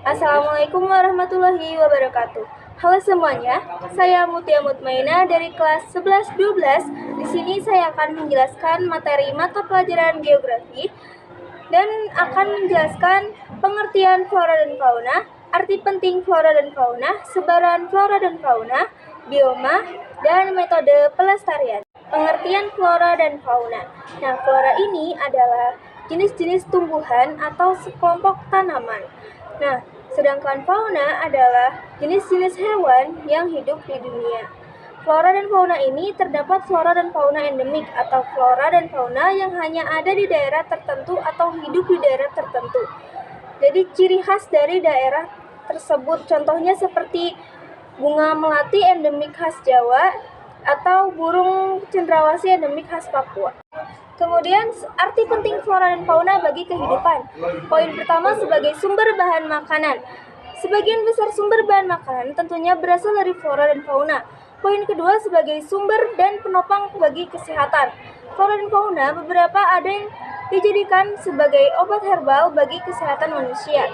Assalamualaikum warahmatullahi wabarakatuh. Halo semuanya, saya Mutia Mutmaina dari kelas 11-12. Di sini saya akan menjelaskan materi mata pelajaran geografi dan akan menjelaskan pengertian flora dan fauna, arti penting flora dan fauna, sebaran flora dan fauna, bioma, dan metode pelestarian. Pengertian flora dan fauna. Nah, flora ini adalah jenis-jenis tumbuhan atau sekelompok tanaman. Nah, sedangkan fauna adalah jenis-jenis hewan yang hidup di dunia. Flora dan fauna ini terdapat flora dan fauna endemik atau flora dan fauna yang hanya ada di daerah tertentu atau hidup di daerah tertentu. Jadi ciri khas dari daerah tersebut contohnya seperti bunga melati endemik khas Jawa atau burung cendrawasih endemik khas Papua. Kemudian, arti penting flora dan fauna bagi kehidupan. Poin pertama, sebagai sumber bahan makanan. Sebagian besar sumber bahan makanan tentunya berasal dari flora dan fauna. Poin kedua, sebagai sumber dan penopang bagi kesehatan. Flora dan fauna beberapa ada yang dijadikan sebagai obat herbal bagi kesehatan manusia.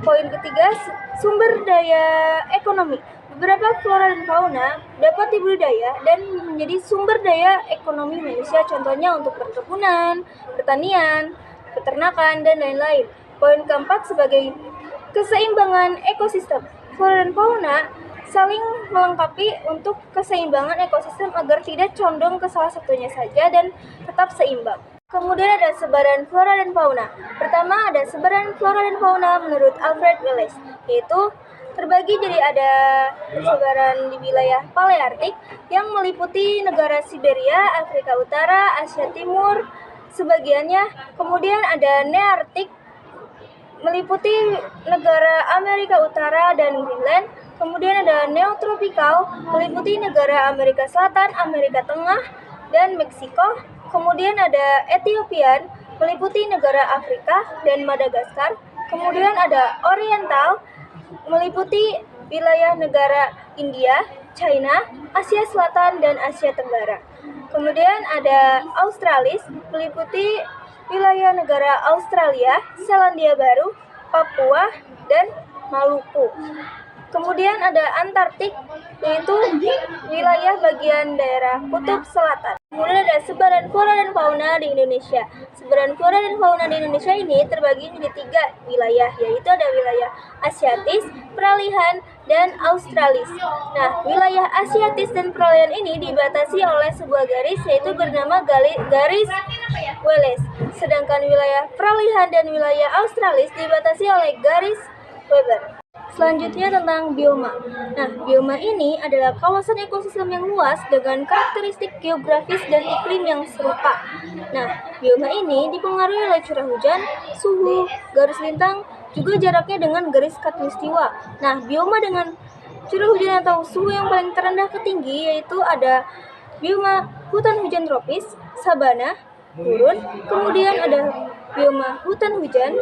Poin ketiga, sumber daya ekonomi. Beberapa flora dan fauna dapat dibudidaya dan menjadi sumber daya ekonomi manusia, contohnya untuk perkebunan, pertanian, peternakan, dan lain-lain. Poin keempat, sebagai keseimbangan ekosistem. Flora dan fauna saling melengkapi untuk keseimbangan ekosistem agar tidak condong ke salah satunya saja dan tetap seimbang. Kemudian ada sebaran flora dan fauna. Pertama ada sebaran flora dan fauna menurut Alfred Wallace, yaitu terbagi jadi ada sebaran di wilayah Palearktik yang meliputi negara Siberia, Afrika Utara, Asia Timur sebagiannya. Kemudian ada Nearktik meliputi negara Amerika Utara dan Greenland. Kemudian ada Neotropikal meliputi negara Amerika Selatan, Amerika Tengah, dan Meksiko. Kemudian ada Ethiopian meliputi negara Afrika dan Madagaskar. Kemudian ada Oriental meliputi wilayah negara India, China, Asia Selatan, dan Asia Tenggara. Kemudian ada Australis meliputi wilayah negara Australia, Selandia Baru, Papua, dan Maluku. Kemudian ada Antartik, yaitu wilayah bagian daerah Kutub Selatan. Kemudian ada sebaran flora dan fauna di Indonesia. Sebaran flora dan fauna di Indonesia ini terbagi menjadi 3 wilayah, yaitu ada wilayah Asiatis, Peralihan, dan Australis. Nah, wilayah Asiatis dan Peralihan ini dibatasi oleh sebuah garis, yaitu bernama garis Wallace. Sedangkan wilayah Peralihan dan wilayah Australis dibatasi oleh garis Weber. Selanjutnya tentang bioma. Nah, bioma ini adalah kawasan ekosistem yang luas dengan karakteristik geografis dan iklim yang serupa. Nah, bioma ini dipengaruhi oleh curah hujan, suhu, garis lintang, juga jaraknya dengan garis khatulistiwa. Nah, bioma dengan curah hujan atau suhu yang paling terendah ke tinggi yaitu ada bioma hutan hujan tropis, sabana, gurun, kemudian ada bioma hutan hujan,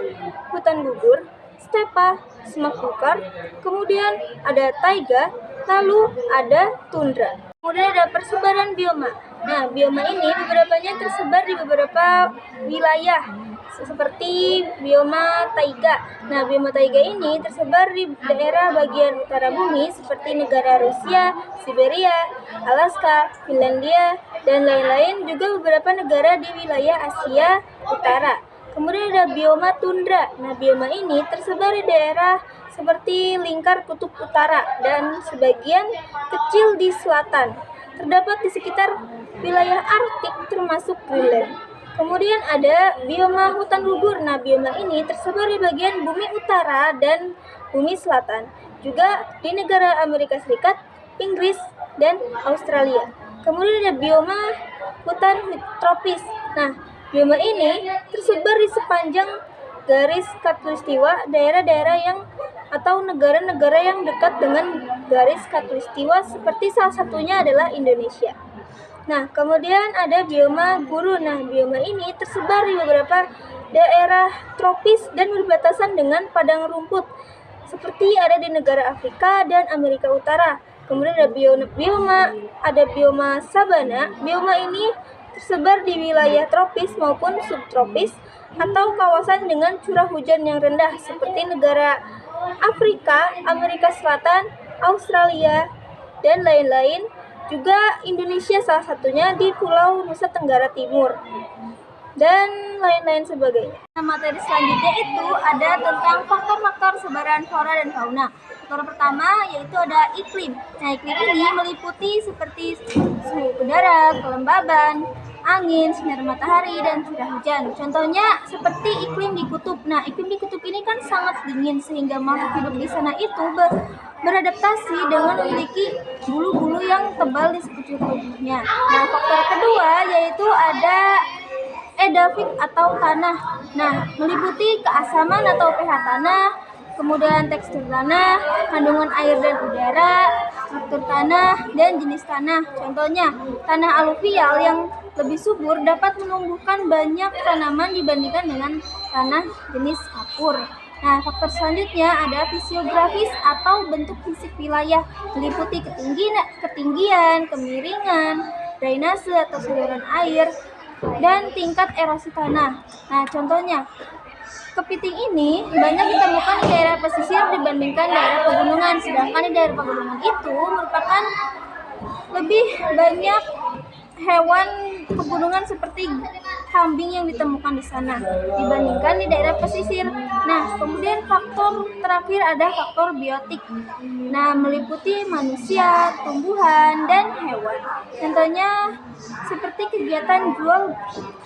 hutan gugur, stepa, semak belukar, kemudian ada taiga, lalu ada tundra. Kemudian ada persebaran bioma. Nah, bioma ini beberapanya tersebar di beberapa wilayah, seperti bioma taiga. Nah, bioma taiga ini tersebar di daerah bagian utara bumi seperti negara Rusia, Siberia, Alaska, Finlandia, dan lain-lain, juga beberapa negara di wilayah Asia Utara. Kemudian ada bioma tundra. Nah, bioma ini tersebar di daerah seperti lingkar kutub utara dan sebagian kecil di selatan. Terdapat di sekitar wilayah Arktik termasuk Greenland. Kemudian ada bioma hutan gugur. Nah, bioma ini tersebar di bagian bumi utara dan bumi selatan. Juga di negara Amerika Serikat, Inggris, dan Australia. Kemudian ada bioma hutan tropis. Nah, bioma ini tersebar di sepanjang garis khatulistiwa, daerah-daerah yang atau negara-negara yang dekat dengan garis khatulistiwa seperti salah satunya adalah Indonesia. Nah, kemudian ada bioma gurun. Nah, bioma ini tersebar di beberapa daerah tropis dan berbatasan dengan padang rumput seperti ada di negara Afrika dan Amerika Utara. Kemudian ada bioma sabana. Bioma ini tersebar di wilayah tropis maupun subtropis atau kawasan dengan curah hujan yang rendah seperti negara Afrika, Amerika Selatan, Australia, dan lain-lain. Juga Indonesia salah satunya di Pulau Nusa Tenggara Timur, dan lain-lain sebagainya. Nah, materi selanjutnya itu ada tentang faktor-faktor sebaran flora dan fauna. Faktor pertama yaitu ada iklim. Nah, iklim ini meliputi seperti suhu udara, kelembaban, angin, sinar matahari, dan curah hujan. Contohnya seperti iklim di kutub. Nah, iklim di kutub ini kan sangat dingin sehingga makhluk hidup di sana itu beradaptasi dengan memiliki bulu-bulu yang tebal di sekujur tubuhnya. Nah, faktor kedua yaitu ada edafik atau tanah. Nah, meliputi keasaman atau pH tanah, kemudian tekstur tanah, kandungan air dan udara, struktur tanah, dan jenis tanah. Contohnya, tanah aluvial yang lebih subur dapat menumbuhkan banyak tanaman dibandingkan dengan tanah jenis kapur. Nah, faktor selanjutnya ada fisiografis atau bentuk fisik wilayah, meliputi ketinggian, kemiringan, drainase atau saluran air, dan tingkat erosi tanah. Nah, contohnya, kepiting ini banyak ditemukan di daerah pesisir dibandingkan daerah pegunungan, sedangkan di daerah pegunungan itu merupakan lebih banyak hewan pegunungan seperti kambing yang ditemukan di sana dibandingkan di daerah pesisir. Nah, kemudian faktor terakhir ada faktor biotik. Nah, meliputi manusia, tumbuhan, dan hewan. Contohnya seperti kegiatan jual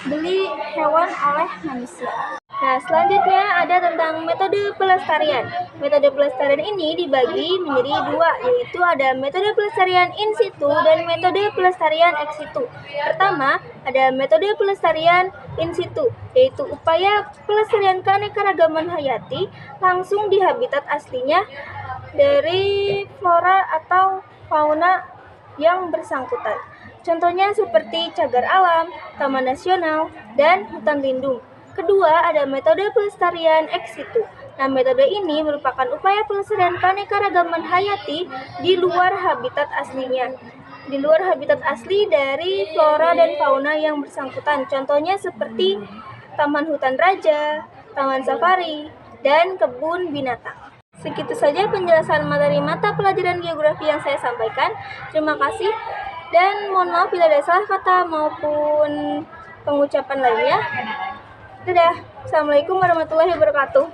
beli hewan oleh manusia. Nah, selanjutnya ada tentang metode pelestarian. Metode pelestarian ini dibagi menjadi dua, yaitu ada metode pelestarian in situ dan metode pelestarian ex situ. Pertama, ada metode pelestarian in situ, yaitu upaya pelestarian keanekaragaman hayati langsung di habitat aslinya dari flora atau fauna yang bersangkutan. Contohnya seperti cagar alam, taman nasional, dan hutan lindung. Kedua, ada metode pelestarian ex situ. Nah, metode ini merupakan upaya pelestarian keanekaragaman hayati di luar habitat aslinya, di luar habitat asli dari flora dan fauna yang bersangkutan. Contohnya seperti taman hutan raja, taman safari, dan kebun binatang. Segitu saja penjelasan materi mata pelajaran geografi yang saya sampaikan. Terima kasih, dan mohon maaf bila ada salah kata maupun pengucapan lainnya. Dadah. Assalamualaikum warahmatullahi wabarakatuh.